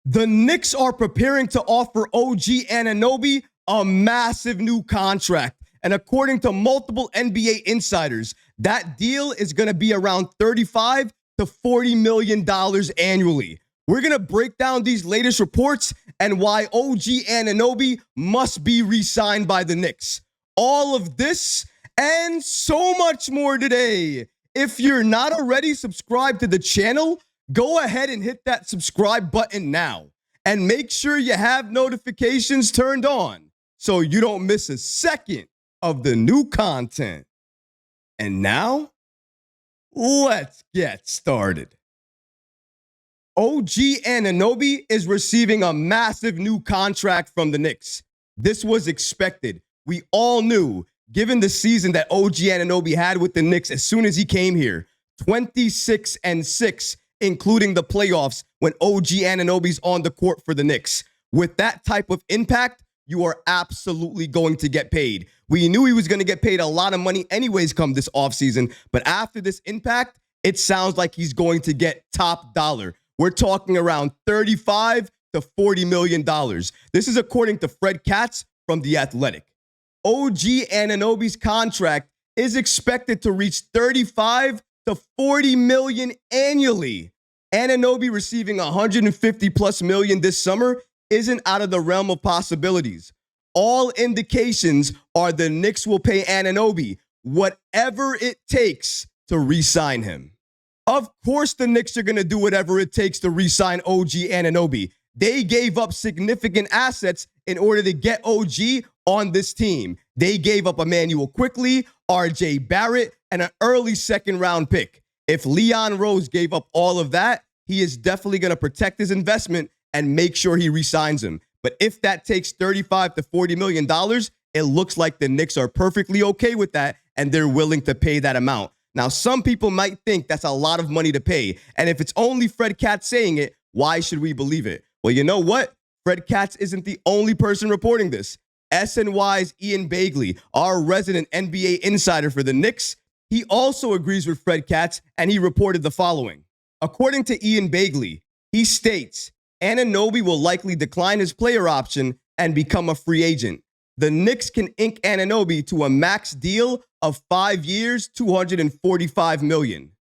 The Knicks are preparing to offer OG Anunoby a massive new contract. And according to multiple NBA insiders, that deal is going to be around $35 to $40 million annually. We're going to break down these latest reports and why OG Anunoby must be re-signed by the Knicks. All of this and so much more today. If you're not already subscribed to the channel, go ahead and hit that subscribe button now. And make sure you have notifications turned on so you don't miss a second of the new content. And now, let's get started. OG Anunoby is receiving a massive new contract from the Knicks. This was expected. We all knew, given the season that OG Anunoby had with the Knicks as soon as he came here, 26-6, including the playoffs when OG Anunoby's on the court for the Knicks. With that type of impact, you are absolutely going to get paid. We knew he was going to get paid a lot of money anyways come this offseason, but after this impact, it sounds like he's going to get top dollar. We're talking around $35 to $40 million. This is according to Fred Katz from The Athletic. OG Anunoby's contract is expected to reach $35 to $40 million annually. Anunoby receiving $150 plus million this summer isn't out of the realm of possibilities. All indications are the Knicks will pay Anunoby whatever it takes to re-sign him. Of course, the Knicks are going to do whatever it takes to re-sign OG Anunoby. They gave up significant assets in order to get OG on this team. They gave up Immanuel Quickley, RJ Barrett, and an early second-round pick. If Leon Rose gave up all of that, he is definitely going to protect his investment and make sure he re-signs him. But if that takes $35 to $40 million, it looks like the Knicks are perfectly okay with that, and they're willing to pay that amount. Now, some people might think that's a lot of money to pay. And if it's only Fred Katz saying it, why should we believe it? Well, you know what? Fred Katz isn't the only person reporting this. SNY's Ian Begley, our resident NBA insider for the Knicks, he also agrees with Fred Katz, and he reported the following. According to Ian Begley, he states, Anunoby will likely decline his player option and become a free agent. The Knicks can ink Anunoby to a max deal of 5 years, $245 million.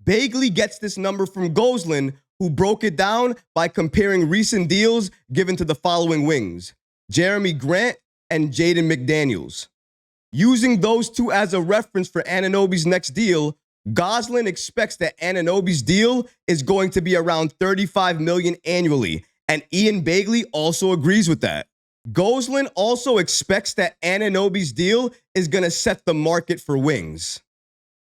Bagley gets this number from Goslin, who broke it down by comparing recent deals given to the following wings: Jeremy Grant and Jaden McDaniels. Using those two as a reference for Anunoby's next deal, Goslin expects that Anunoby's deal is going to be around $35 million annually, and Ian Begley also agrees with that. Goslin also expects that Anunoby's deal is going to set the market for wings.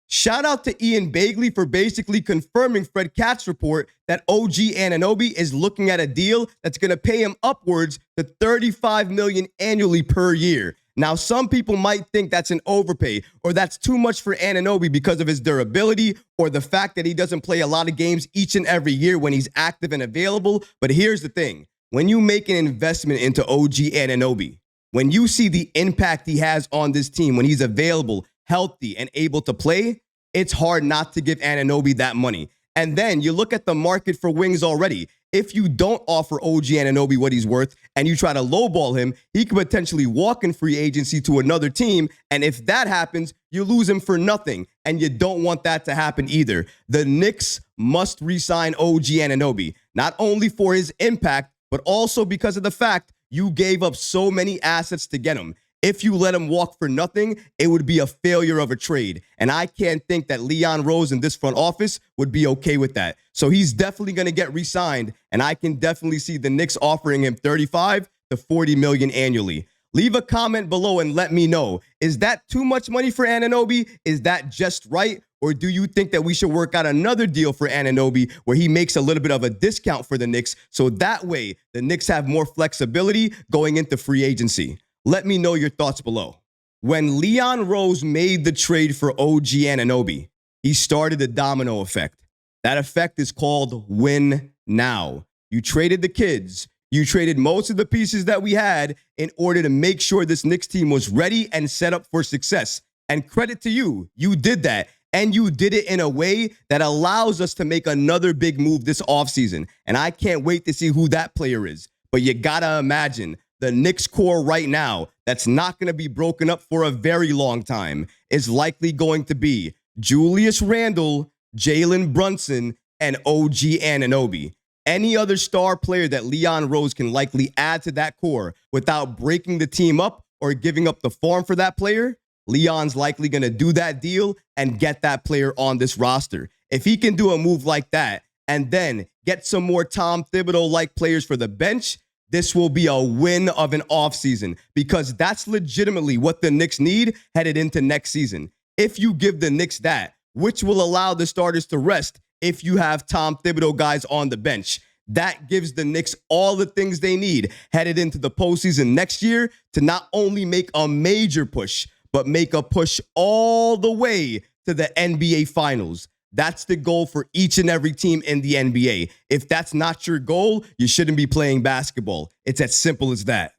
Shout out to Ian Begley for basically confirming Fred Katz's report that OG Anunoby is looking at a deal that's going to pay him upwards to $35 million annually per year. Now, some people might think that's an overpay or that's too much for Anunoby because of his durability or the fact that he doesn't play a lot of games each and every year when he's active and available. But here's the thing. When you make an investment into OG Anunoby, when you see the impact he has on this team, when he's available, healthy, and able to play, it's hard not to give Anunoby that money. And then you look at the market for wings already. If you don't offer OG Anunoby what he's worth and you try to lowball him, he could potentially walk in free agency to another team. And if that happens, you lose him for nothing. And you don't want that to happen either. The Knicks must re-sign OG Anunoby, not only for his impact, but also because of the fact you gave up so many assets to get him. If you let him walk for nothing, it would be a failure of a trade. And I can't think that Leon Rose in this front office would be okay with that. So he's definitely going to get re-signed, and I can definitely see the Knicks offering him $35 to $40 million annually. Leave a comment below and let me know. Is that too much money for Anunoby? Is that just right? Or do you think that we should work out another deal for Anunoby where he makes a little bit of a discount for the Knicks so that way the Knicks have more flexibility going into free agency? Let me know your thoughts below. When Leon Rose made the trade for OG Anunoby, he started the domino effect. That effect is called win now. You traded the kids. You traded most of the pieces that we had in order to make sure this Knicks team was ready and set up for success. And credit to you, you did that. And you did it in a way that allows us to make another big move this offseason. And I can't wait to see who that player is. But you got to imagine the Knicks core right now that's not going to be broken up for a very long time is likely going to be Julius Randle, Jalen Brunson, and OG Anunoby. Any other star player that Leon Rose can likely add to that core without breaking the team up or giving up the farm for that player, Leon's likely going to do that deal and get that player on this roster. If he can do a move like that and then get some more Tom Thibodeau-like players for the bench, this will be a win of an offseason because that's legitimately what the Knicks need headed into next season. If you give the Knicks that, which will allow the starters to rest if you have Tom Thibodeau guys on the bench, that gives the Knicks all the things they need headed into the postseason next year to not only make a major push, but make a push all the way to the NBA Finals. That's the goal for each and every team in the NBA. If that's not your goal, you shouldn't be playing basketball. It's as simple as that.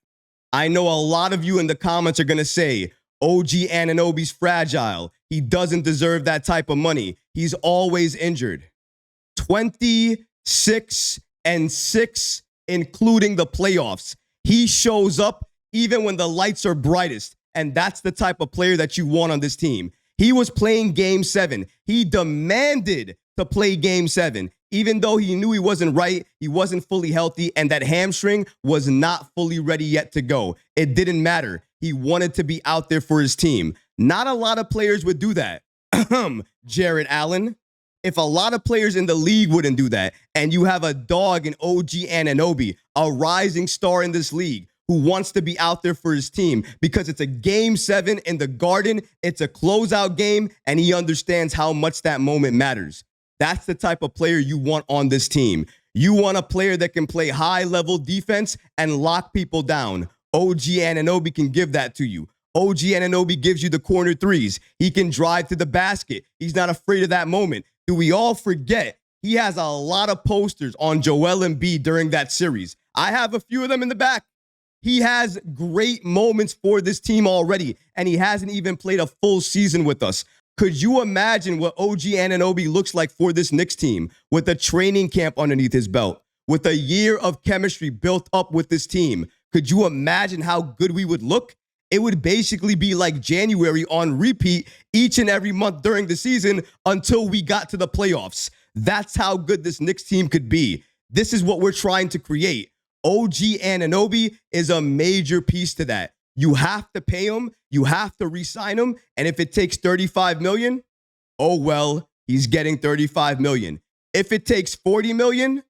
I know a lot of you in the comments are going to say, OG Anunoby's fragile. He doesn't deserve that type of money. He's always injured. 26-6, including the playoffs. He shows up even when the lights are brightest. And that's the type of player that you want on this team. He was playing Game 7. He demanded to play Game 7, even though he knew he wasn't right, he wasn't fully healthy, and that hamstring was not fully ready yet to go. It didn't matter. He wanted to be out there for his team. Not a lot of players would do that. Jared Allen. If a lot of players in the league wouldn't do that, and you have a dog in OG Anunoby, a rising star in this league, who wants to be out there for his team because it's a Game 7 in the Garden, it's a closeout game, and he understands how much that moment matters. That's the type of player you want on this team. You want a player that can play high-level defense and lock people down. OG Anunoby can give that to you. OG Anunoby gives you the corner threes. He can drive to the basket. He's not afraid of that moment. Do we all forget he has a lot of posters on Joel Embiid during that series? I have a few of them in the back. He has great moments for this team already, and he hasn't even played a full season with us. Could you imagine what OG Anunoby looks like for this Knicks team with a training camp underneath his belt, with a year of chemistry built up with this team? Could you imagine how good we would look? It would basically be like January on repeat each and every month during the season until we got to the playoffs. That's how good this Knicks team could be. This is what we're trying to create. OG Anunoby is a major piece to that. You have to pay him. You have to re-sign him. And if it takes $35 million, oh, well, he's getting $35 million. If it takes $40 million,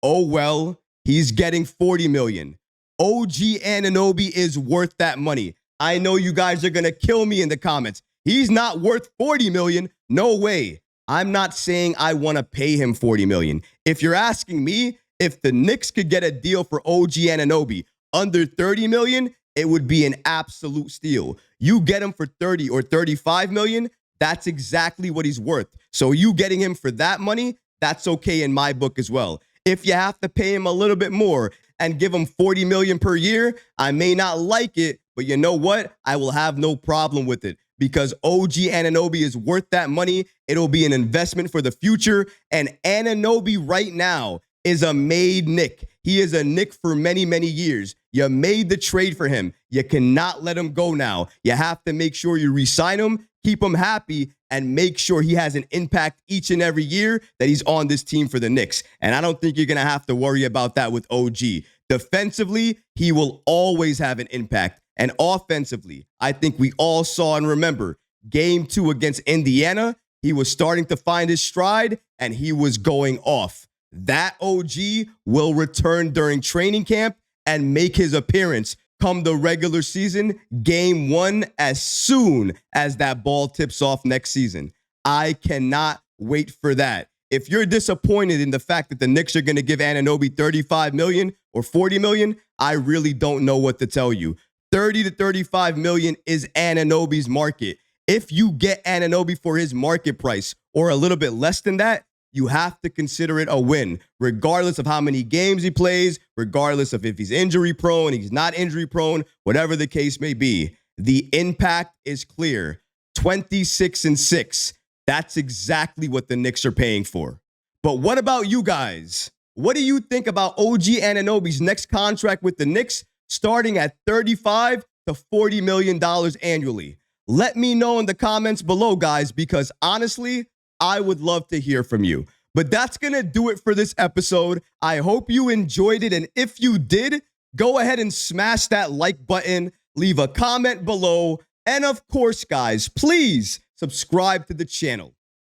oh, well, he's getting $40 million. OG Anunoby is worth that money. I know you guys are going to kill me in the comments. He's not worth $40 million. No way. I'm not saying I want to pay him $40 million. If you're asking me, if the Knicks could get a deal for OG Anunoby under $30 million, it would be an absolute steal. You get him for $30 or $35 million, that's exactly what he's worth. So you getting him for that money, that's okay in my book as well. If you have to pay him a little bit more and give him $40 million per year, I may not like it, but you know what? I will have no problem with it because OG Anunoby is worth that money. It'll be an investment for the future. And Anunoby right now is a made Knick. He is a Knick for many, many years. You made the trade for him. You cannot let him go now. You have to make sure you re-sign him, keep him happy, and make sure he has an impact each and every year that he's on this team for the Knicks. And I don't think you're going to have to worry about that with OG. Defensively, he will always have an impact. And offensively, I think we all saw and remember Game 2 against Indiana. He was starting to find his stride, and he was going off. That OG will return during training camp and make his appearance come the regular season, Game 1, as soon as that ball tips off next season. I cannot wait for that. If you're disappointed in the fact that the Knicks are going to give Anunoby $35 million or $40 million, I really don't know what to tell you. $30 to $35 million is Anunoby's market. If you get Anunoby for his market price or a little bit less than that, you have to consider it a win, regardless of how many games he plays, regardless of if he's injury prone, he's not injury prone, whatever the case may be. The impact is clear. 26-6. That's exactly what the Knicks are paying for. But what about you guys? What do you think about OG Anunoby's next contract with the Knicks starting at $35 to $40 million annually? Let me know in the comments below, guys, because honestly, I would love to hear from you. But that's going to do it for this episode. I hope you enjoyed it. And if you did, go ahead and smash that like button, leave a comment below. And of course, guys, please subscribe to the channel.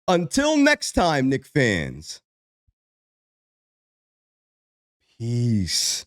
Until next time, Knicks fans. Peace.